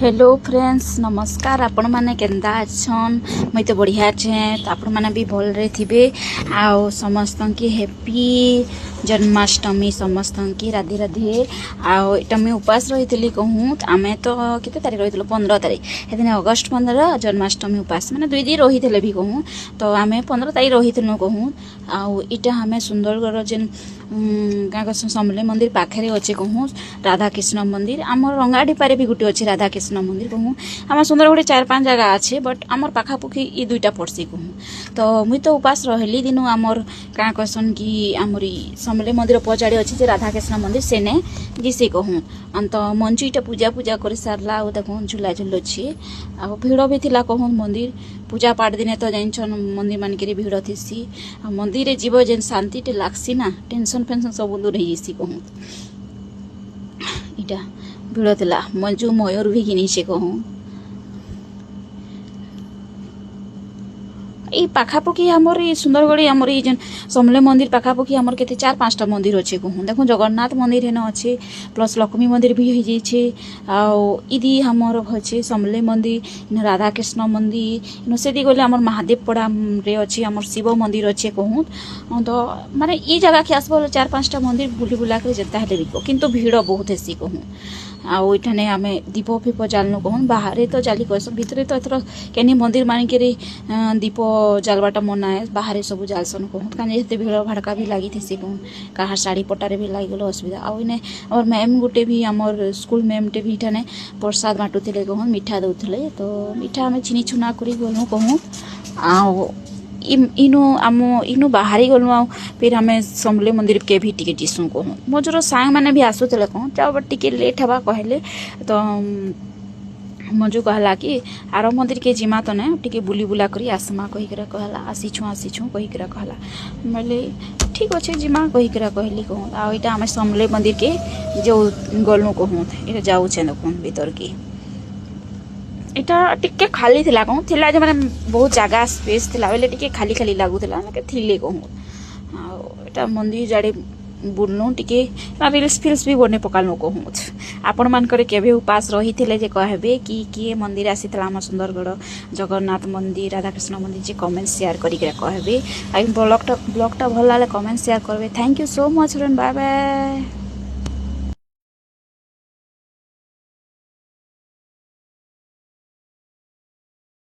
Hello friends नमस्कार आपण माने केंदा अछन मई तो बढ़िया छे तो आपण माने भी भल रे थिबे आ समस्त की हैप्पी जन्माष्टमी समस्त की राधे राधे आटा मुझे उपास रही कहूँ आमे तो केते तारीख रही 15 तारीख हेदिन अगस्ट 15 जन्माष्टमी उपास मैंने 2 दिन रही थे भी कहूँ तो आमे 15 तारीख रही कहूँ आटा आम सुंदरगढ़ जेन क्या कह समले मंदिर पाखे अच्छे कहूँ राधाकृष्ण मंदिर आम रंगाडीपारे भी गोटे अच्छे राधाकृष्ण मंदिर कहूँ आम सुंदरगढ़ 4-5 जगह अच्छे बट आमर पाखापुखी ये 2टा पड़सी कहूँ तो मुई तो उपास रहली दिन आमर क्या कहसन कि आमरी समले मंदिर पचाड़ी अच्छे राधाकृष्ण मंदिर सेने जिसे कहूँ अंत मंचुईटा पूजा पूजा कर सारा देखो झूला झूल अच्छे आ भिड़ भी थिला कहूँ मंदिर पूजा पाठ दिने तो जान मंदिर मानक भिड़ थी मंदिर जीव जेन शांति टे लागसी ना टेंशन फेंशन सब दूर हो जासी कहूँ इटा भिड़ थिला मंजू मयूर भी घिनी कहूँ ये पाखापुखी आमर ये सुंदरगढ़ आमर ये जेन समले मंदिर पाखापुखी आमर के 4-5टा मंदिर अच्छे कहूँ देखो जगन्नाथ मंदिर हेन अच्छे प्लस लक्ष्मी मंदिर भी हो जाए आदि आमर अच्छे समले मंदिर राधाकृष्ण मंदिर इन से गले आमर महादेव पड़ा रे अच्छे आमर शिव मंदिर अच्छे कहूँ तो माने ये जगह के आसब 4-5टा मंदिर बुली बुलाक जेता हेले भी किंतु भिड़ बहुत हेसी कहूँ आठाने आम दीप फीप जालनु कहूँ बाहर तो जाली कहस भितर तो एथर केनी मंदिर मानिक दीप जालवाटा मना है बाहर सब जालसन कहूँ कहीं ये भिड़ भाड़का भी लगी थी कहूँ कहा शाढ़ी पटारे भी लग गल असुविधा आने आम मैम गुटे भी आमर स्कूल मैमटे भी इठाने प्रसाद बांटुले कहूँ मिठा दौले तो मिठा आम छिनी छुना कर गलु कहूँ इनु आम इनु बाहरी गलु आ फिर आम समले मंदिर के भी टिके जीसु कहूँ मो जो सांग मैंने भी आसुले कहूँ जाओ बट टिके लेट हवा कहले तो मजू कहला कि आर मंदिर के जिमा तो ना टिके बुली बुला करी आसमा कहीकरा कहला आसीछु कहीकरा कहला बोले ठीक अच्छे जिमा कहीकरा कहली कहूँ आईटा आम समले मंदिर के जो गलु कहूँ ये जाऊे देखुन भीतर की इटा टिके खाली थिला कहूँ थिला जे माने बहुत जगह स्पेस थिला बेले टिके खाली खाली लागुला थिले कहूँ आटा मंदिर जाड़े बुलनु टिके रिल्स फिल्स भी बने पकालु कहूँ आपण मानकर केबे उपास रही थे जे कहबे कि किए मंदिर आसी आम सुंदरगढ़ जगन्नाथ मंदिर राधाकृष्ण मंदिर जे कमेंट शेयर करिक कहबे ब्लॉगटा भल लागे कमेंट शेयर करबे thank you so much friend bye bye.